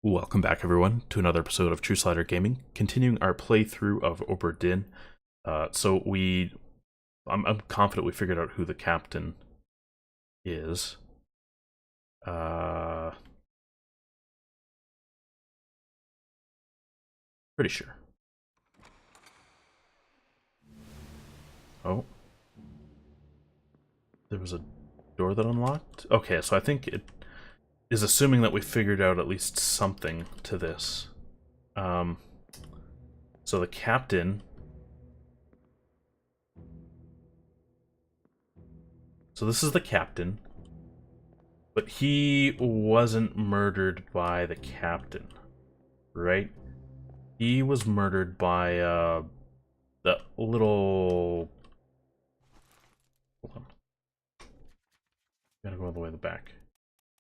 Welcome back, everyone, to another episode of Trueslider Gaming, continuing our playthrough of Obra Dinn. I'm confident we figured out who the captain is. Pretty sure. Oh. There was a door that unlocked? Okay, so I think it is assuming that we figured out at least something to this. So the captain... So this is the captain, but he wasn't murdered by the captain, right? He was murdered by, the little... Hold on. Gotta go all the way to the back.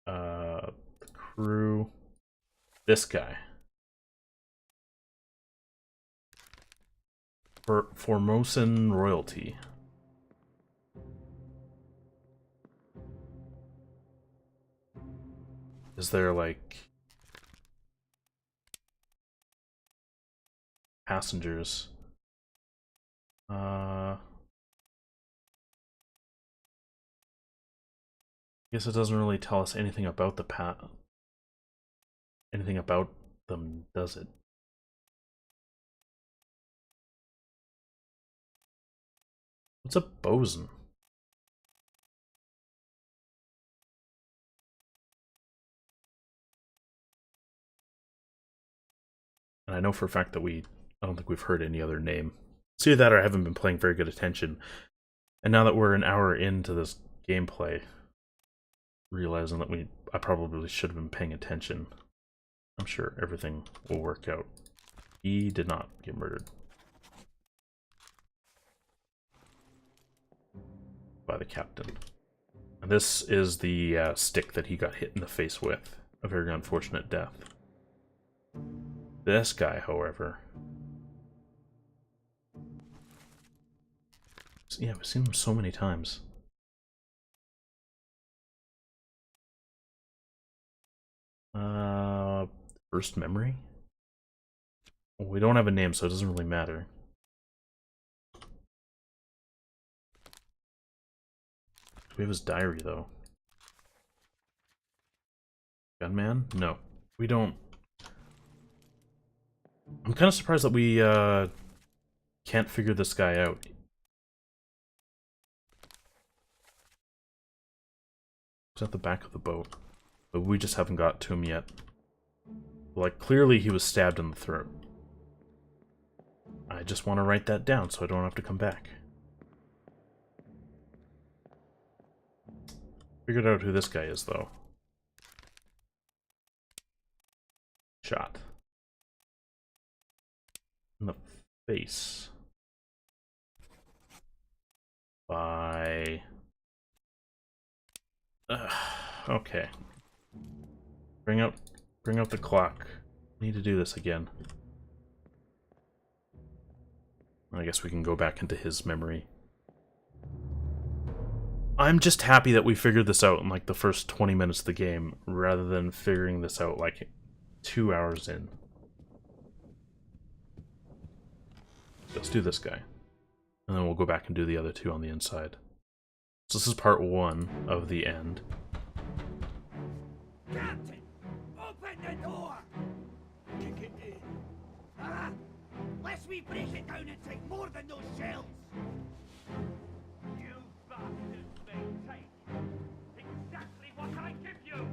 The crew... This guy. Formosan royalty. Is there, like... passengers? I guess it doesn't really tell us anything about the anything about them, does it? What's a bosun? And I know for a fact that I don't think we've heard any other name. It's either that or I haven't been paying very good attention. And now that we're an hour into this gameplay, realizing that I probably should have been paying attention. I'm sure everything will work out. He did not get murdered by the captain. And this is the stick that he got hit in the face with. A very unfortunate death. This guy, however... Yeah, we've seen him so many times. First memory? Well, we don't have a name, so it doesn't really matter. Do we have his diary, though? Gunman? No. We don't... I'm kind of surprised that we, can't figure this guy out. He's at the back of the boat. But we just haven't got to him yet. Like, clearly he was stabbed in the throat. I just want to write that down so I don't have to come back. Figured out who this guy is, though. Shot. In the face. By... okay. Bring up the clock. I need to do this again. I guess we can go back into his memory. I'm just happy that we figured this out in like the first 20 minutes of the game, rather than figuring this out like 2 hours in. Let's do this guy. And then we'll go back and do the other two on the inside. So this is part 1 of the end. Captain, open the door! Kick it in. Ah, lest we break it down and take more than those shells! You bastards may take exactly what I give you!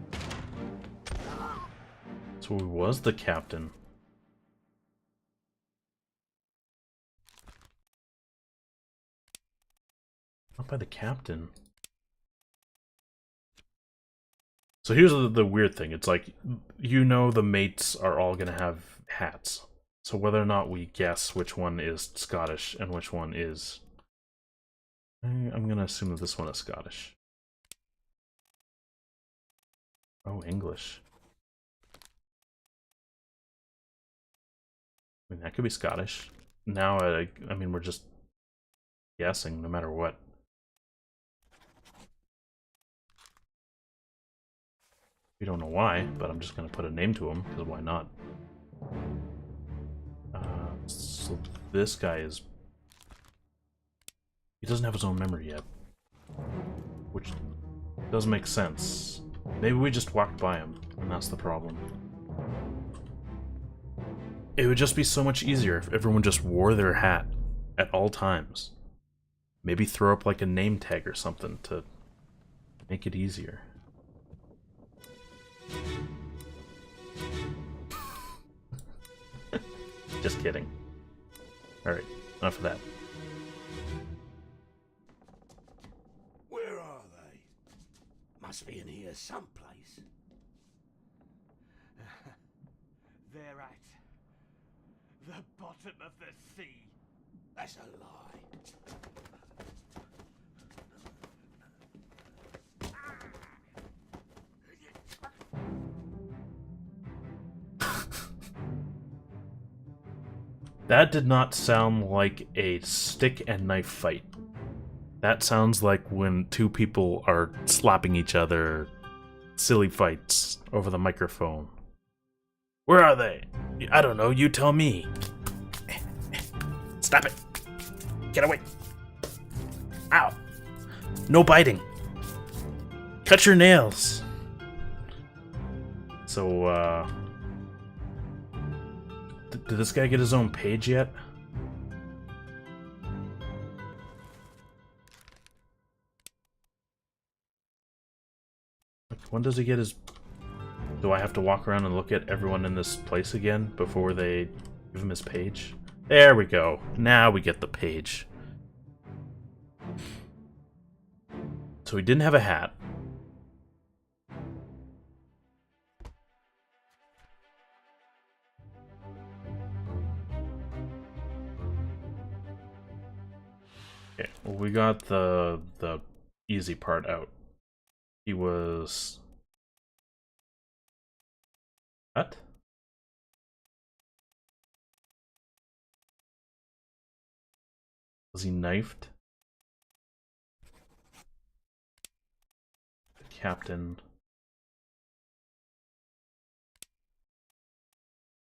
Ah. So he was the captain. Not by the captain. So here's the weird thing. It's like, you know the mates are all gonna have hats. So whether or not we guess which one is Scottish and which one is... I'm gonna assume that this one is Scottish. Oh, English. I mean, that could be Scottish. Now, I mean, we're just guessing no matter what. We don't know why, but I'm just gonna put a name to him, because why not? So this guy is... He doesn't have his own memory yet. Which doesn't make sense. Maybe we just walked by him, and that's the problem. It would just be so much easier if everyone just wore their hat at all times. Maybe throw up like a name tag or something to make it easier. Just kidding. Alright, enough of that. Where are they? Must be in here someplace. They're at the bottom of the sea. That's a lie. That did not sound like a stick and knife fight. That sounds like when two people are slapping each other, silly fights over the microphone. Where are they? I don't know, you tell me. Stop it. Get away. Ow. No biting. Cut your nails. So, did this guy get his own page yet? Like, when does he get his... Do I have to walk around and look at everyone in this place again before they give him his page? There we go. Now we get the page. So he didn't have a hat. Okay, well, we got the easy part out. He was... What? Was he knifed? The captain.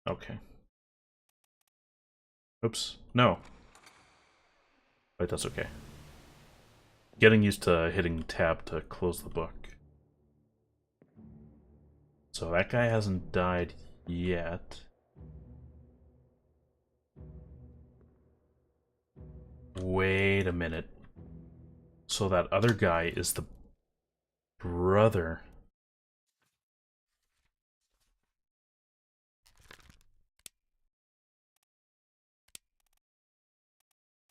Okay. Oops. No. Wait, that's okay. Getting used to hitting tab to close the book. So that guy hasn't died yet. Wait a minute. So that other guy is the brother.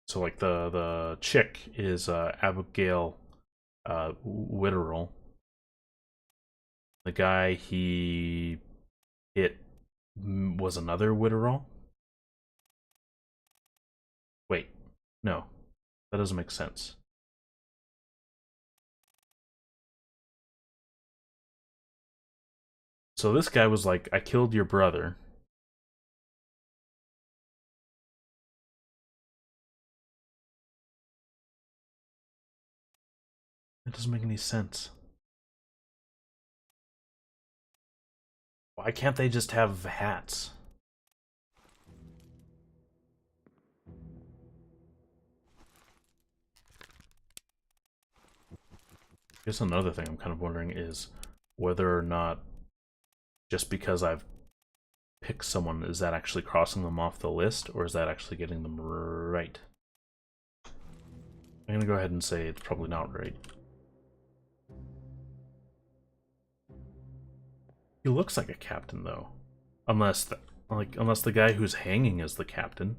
So like the chick is Abigail Witterell. The guy he hit was another Witterell? Wait, no. That doesn't make sense. So this guy was like, I killed your brother. It doesn't make any sense. Why can't they just have hats? I guess another thing I'm kind of wondering is whether or not just because I've picked someone, is that actually crossing them off the list, or is that actually getting them right? I'm gonna go ahead and say it's probably not right. He looks like a captain, though. Unless the guy who's hanging is the captain.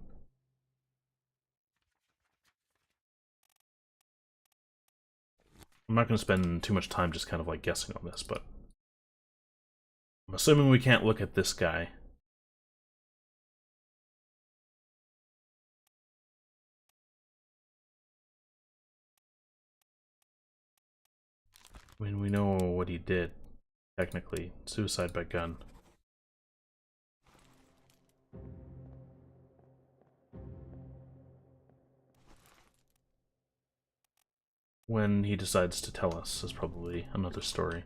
I'm not going to spend too much time just kind of like guessing on this, but I'm assuming we can't look at this guy. I mean, we know what he did, technically. Suicide by gun. When he decides to tell us is probably another story.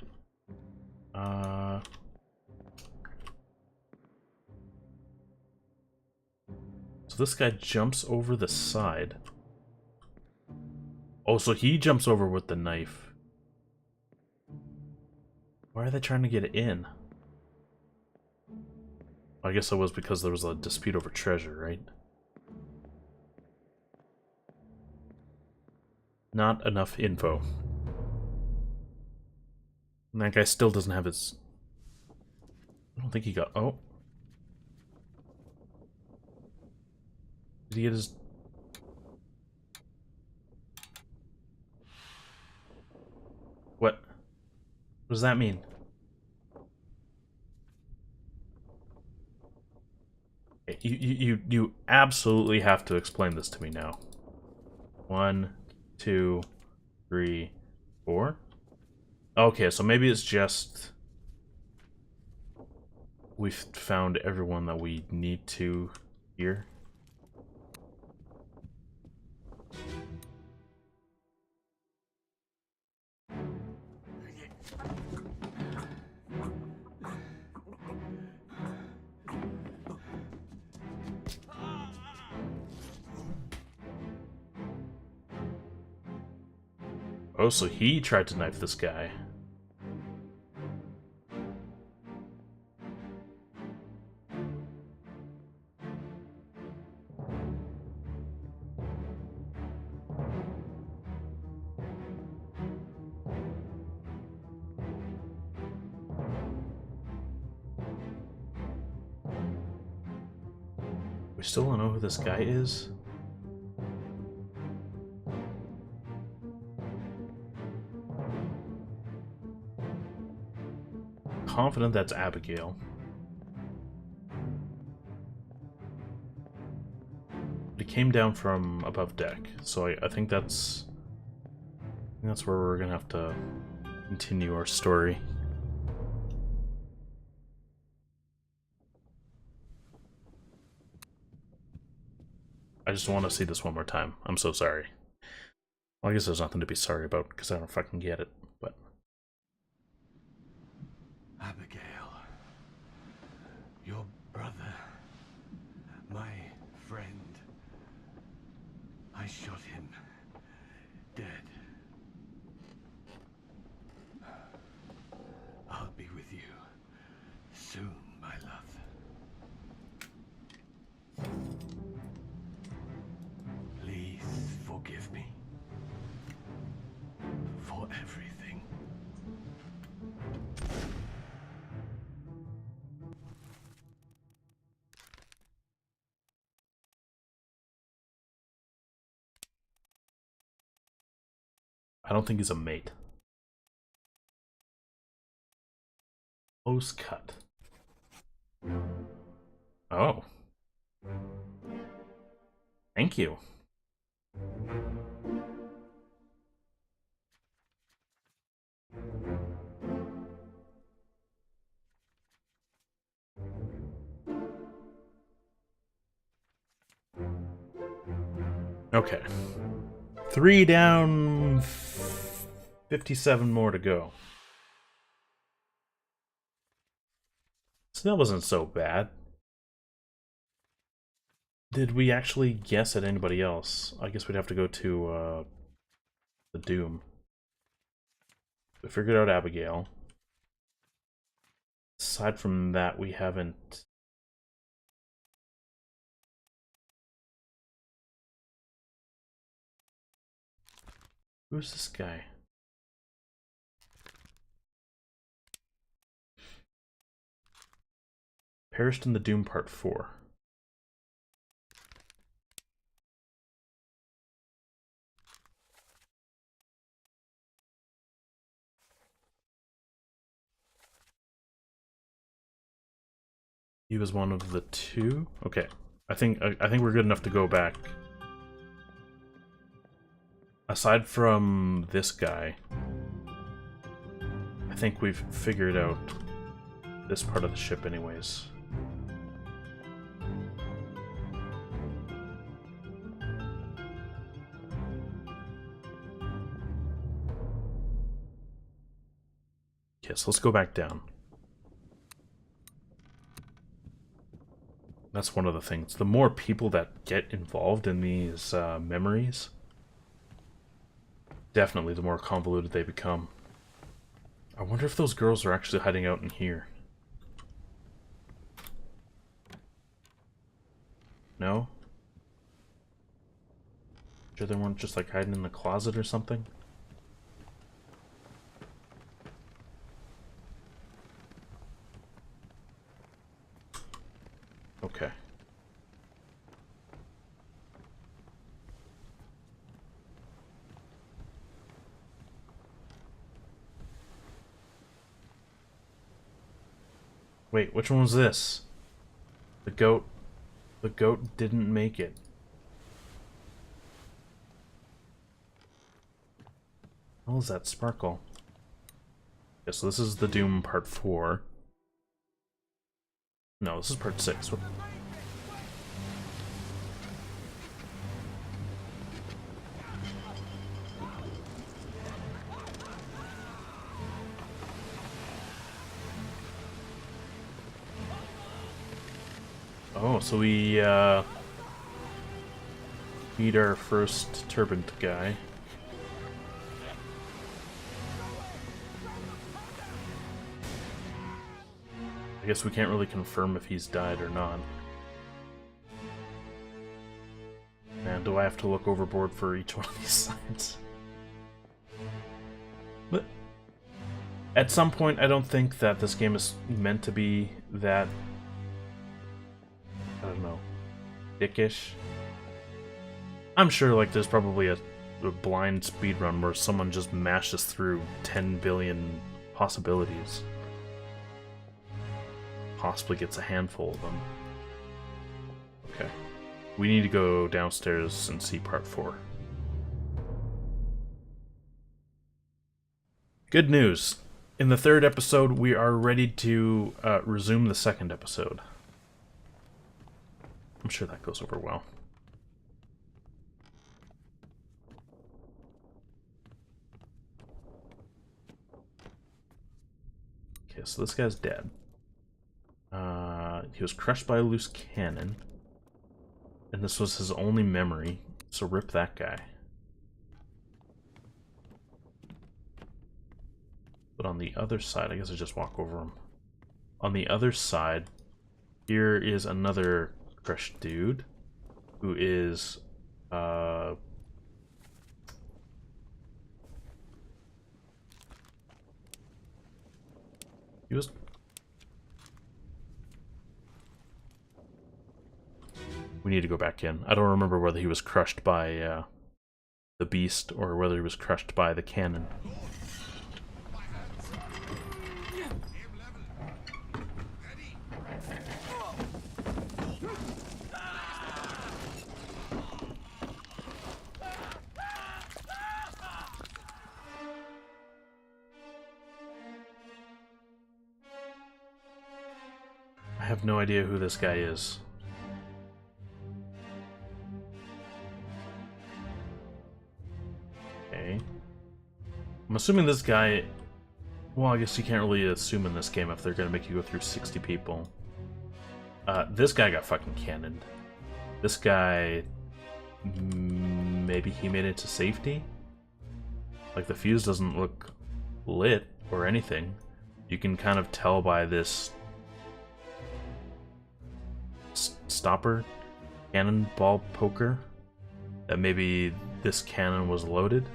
So this guy jumps over the side. Oh, so he jumps over with the knife. Why are they trying to get in? I guess it was because there was a dispute over treasure, right? Not enough info. And that guy still doesn't have his... I don't think he got... Oh. Did he get his... What? What does that mean? You absolutely have to explain this to me now. 1, 2, 3, 4. Okay, so maybe it's just we've found everyone that we need to here. Oh, so he tried to knife this guy. We still don't know who this guy is. Confident that's Abigail. But he came down from above deck, so I think that's where we're gonna have to continue our story. I just want to see this one more time. I'm so sorry. Well, I guess there's nothing to be sorry about because I don't fucking get it, but... Abigail, your brother, my friend. I shot him dead. I'll be with you soon, my love. Please forgive me for everything. I don't think he's a mate. Close cut. Oh. Thank you. Okay. 3 down, 57 more to go. So that wasn't so bad. Did we actually guess at anybody else? I guess we'd have to go to the Doom. We figured out Abigail. Aside from that, we haven't... Who's this guy? Perished in the Doom Part 4. He was one of the 2? Okay. I think we're good enough to go back. Aside from this guy, I think we've figured out this part of the ship anyways. Okay, so let's go back down. That's one of the things. The more people that get involved in these memories, definitely the more convoluted they become. I wonder if those girls are actually hiding out in here. No? Sure they weren't just like hiding in the closet or something? Okay. Wait, which one was this? The goat. The goat didn't make it. What was that sparkle? Yeah, so this is the Doom Part 4. No, this is Part 6. What? Oh, so we beat our first turbaned guy. I guess we can't really confirm if he's died or not. Man, do I have to look overboard for each one of these signs? But at some point, I don't think that this game is meant to be that, I don't know, dickish. I'm sure like there's probably a blind speedrun where someone just mashes through 10 billion possibilities. Possibly gets a handful of them. Okay. We need to go downstairs and see Part 4. Good news. In the third episode, we are ready to resume the second episode. I'm sure that goes over well. Okay, so this guy's dead. He was crushed by a loose cannon. And this was his only memory, so rip that guy. But on the other side, I guess I just walk over him. On the other side, here is another crushed dude who is he was we need to go back in. I don't remember whether he was crushed by the beast or whether he was crushed by the cannon. I have no idea who this guy is. Okay. I'm assuming this guy... Well, I guess you can't really assume in this game if they're gonna make you go through 60 people. This guy got fucking cannoned. This guy... Maybe he made it to safety? Like, the fuse doesn't look lit or anything. You can kind of tell by this... stopper? Cannonball poker? That maybe this cannon was loaded?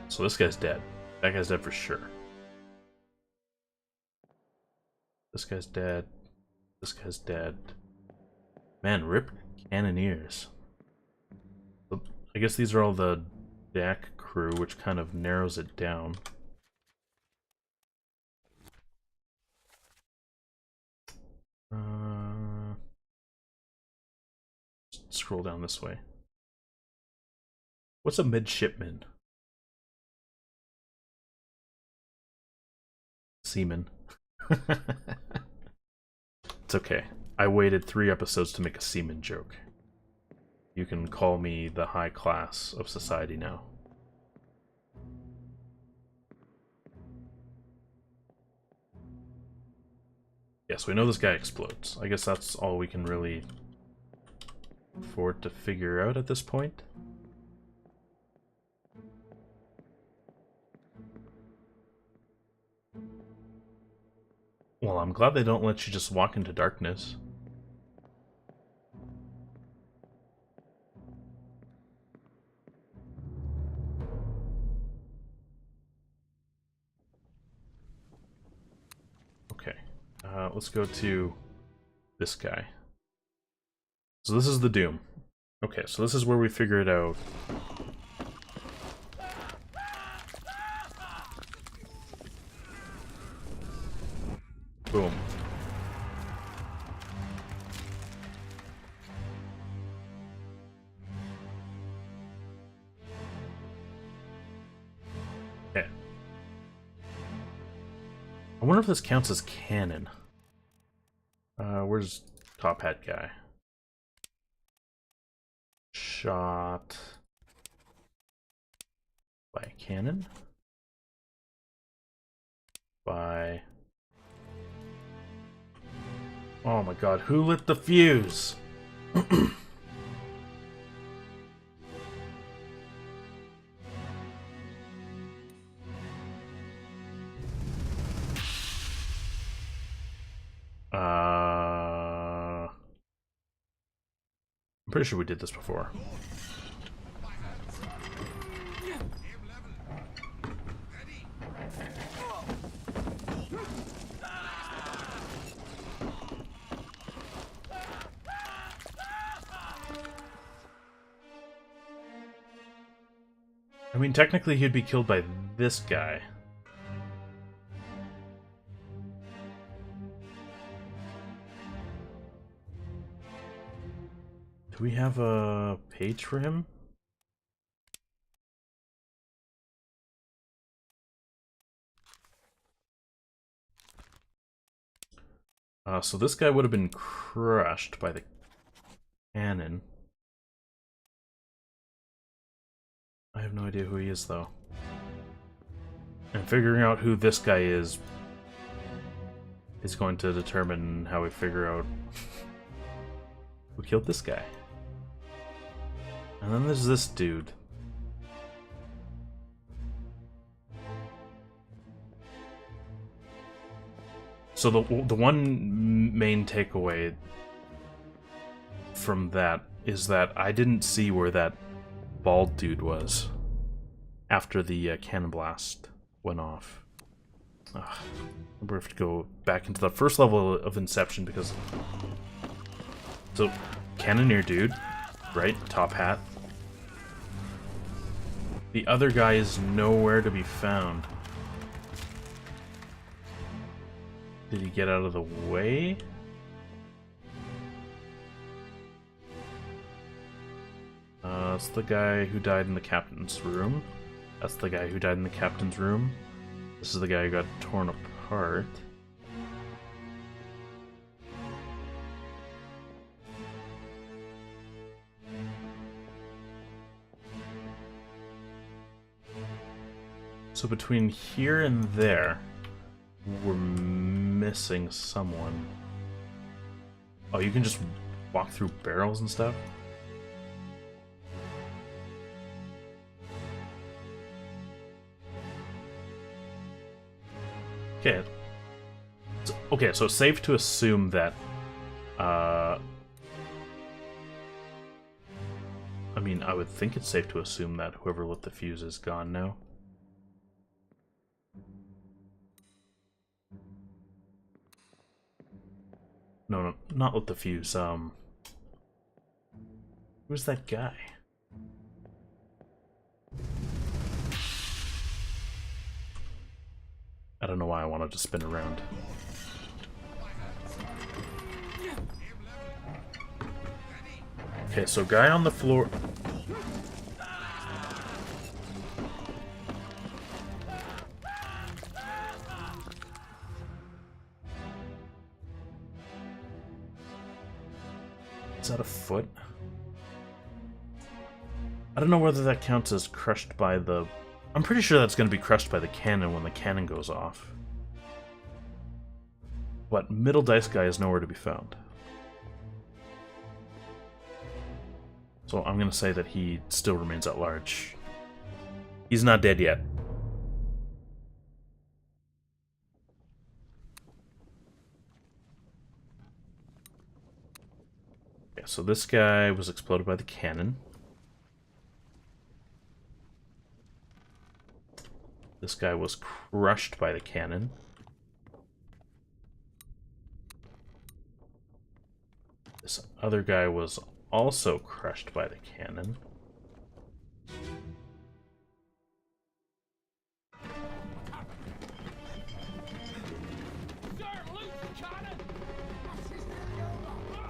So this guy's dead. That guy's dead for sure. This guy's dead. This guy's dead. Man, rip cannoneers. I guess these are all the DAC crew, which kind of narrows it down. Scroll down this way. What's a midshipman? Seaman. It's okay. I waited 3 episodes to make a semen joke. You can call me the high class of society now. Yes, we know this guy explodes. I guess that's all we can really afford to figure out at this point. Well, I'm glad they don't let you just walk into darkness. Okay, let's go to this guy. So this is the Doom. Okay, so this is where we figure it out. Boom. Okay. I wonder if this counts as canon. Where's Top Hat guy? Shot by a cannon? By... Oh my god, who lit the fuse? I'm pretty sure we did this before. I mean, technically he'd be killed by this guy. Do we have a page for him? So this guy would have been crushed by the cannon. I have no idea who he is, though. And figuring out who this guy is going to determine how we figure out who killed this guy. And then there's this dude. So the one main takeaway from that is that I didn't see where that bald dude was after the cannon blast went off. We have to go back into the first level of Inception because... So, Cannoneer dude, right? Top hat. The other guy is nowhere to be found. Did he get out of the way? That's the guy who died in the captain's room. That's the guy who died in the captain's room. This is the guy who got torn apart. So between here and there, we're missing someone. Oh, you can just walk through barrels and stuff? Okay. Okay, so it's safe to assume that, I mean, I would think it's safe to assume that whoever lit the fuse is gone now. No, not lit the fuse, who's that guy? I don't know why I wanted to spin around. Okay, so guy on the floor... I don't know whether that counts as crushed by the... I'm pretty sure that's going to be crushed by the cannon when the cannon goes off. But middle dice guy is nowhere to be found. So I'm going to say that he still remains at large. He's not dead yet. Yeah, so this guy was exploded by the cannon. This guy was crushed by the cannon. This other guy was also crushed by the cannon.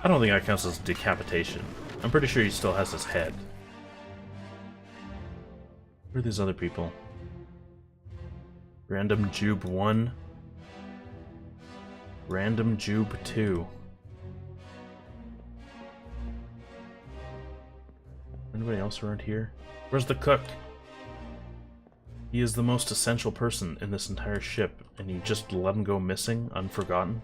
I don't think that counts as decapitation. I'm pretty sure he still has his head. Who are these other people? Random Jube 1. Random Jube 2. Anybody else around here? Where's the cook? He is the most essential person in this entire ship, and you just let him go missing, unforgotten?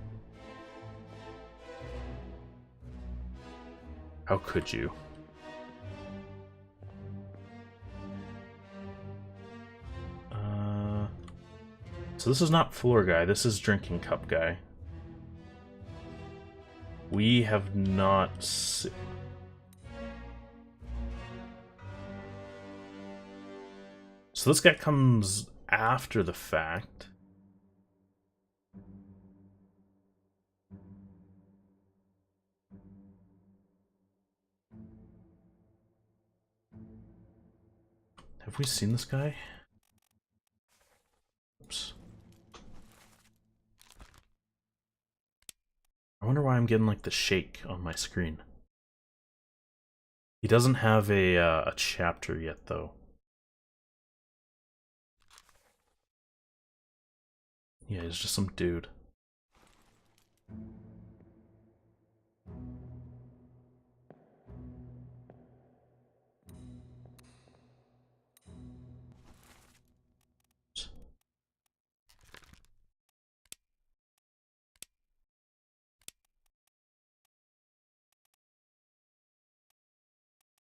How could you? So this is not floor guy, this is drinking cup guy. We have not So this guy comes after the fact. Have we seen this guy? Oops. I wonder why I'm getting like the shake on my screen. He doesn't have a chapter yet though. Yeah, he's just some dude.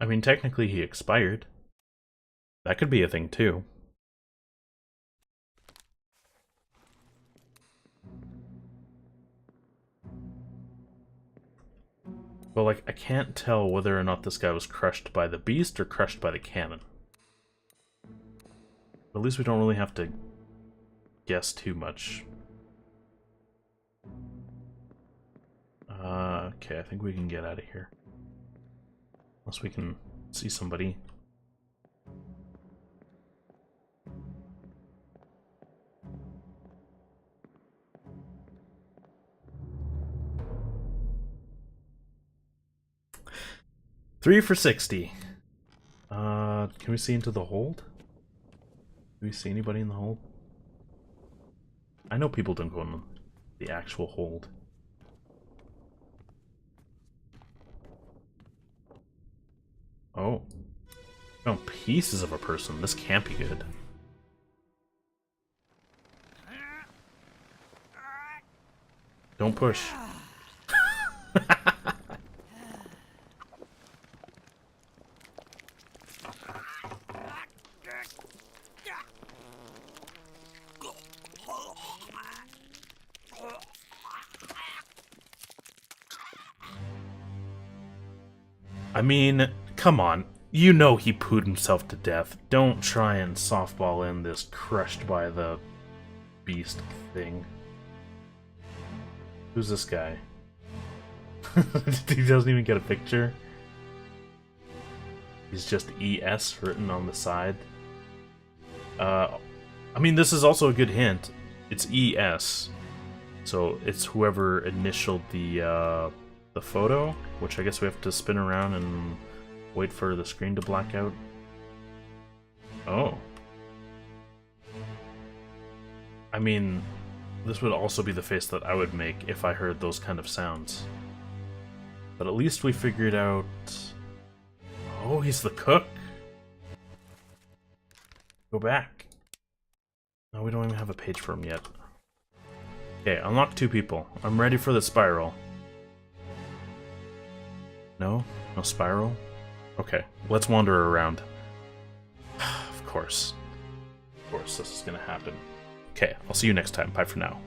I mean, technically he expired. That could be a thing too. But like, I can't tell whether or not this guy was crushed by the beast or crushed by the cannon. But at least we don't really have to guess too much. Okay, I think we can get out of here. Unless we can see somebody. Three for 60. Can we see into the hold? Do we see anybody in the hold? I know people don't go in the actual hold. Oh. Oh, pieces of a person. This can't be good. Don't push. I mean, come on. You know he pooed himself to death. Don't try and softball in this crushed by the beast thing. Who's this guy? He doesn't even get a picture. He's just ES written on the side. I mean, this is also a good hint. It's ES. So it's whoever initialed the photo, which I guess we have to spin around and wait for the screen to black out. Oh. I mean, this would also be the face that I would make if I heard those kind of sounds. But at least we figured out... Oh, he's the cook. Go back. No, we don't even have a page for him yet. Okay, unlock 2 people. I'm ready for the spiral. No? No spiral? Okay, let's wander around. Of course. Of course, this is gonna happen. Okay, I'll see you next time. Bye for now.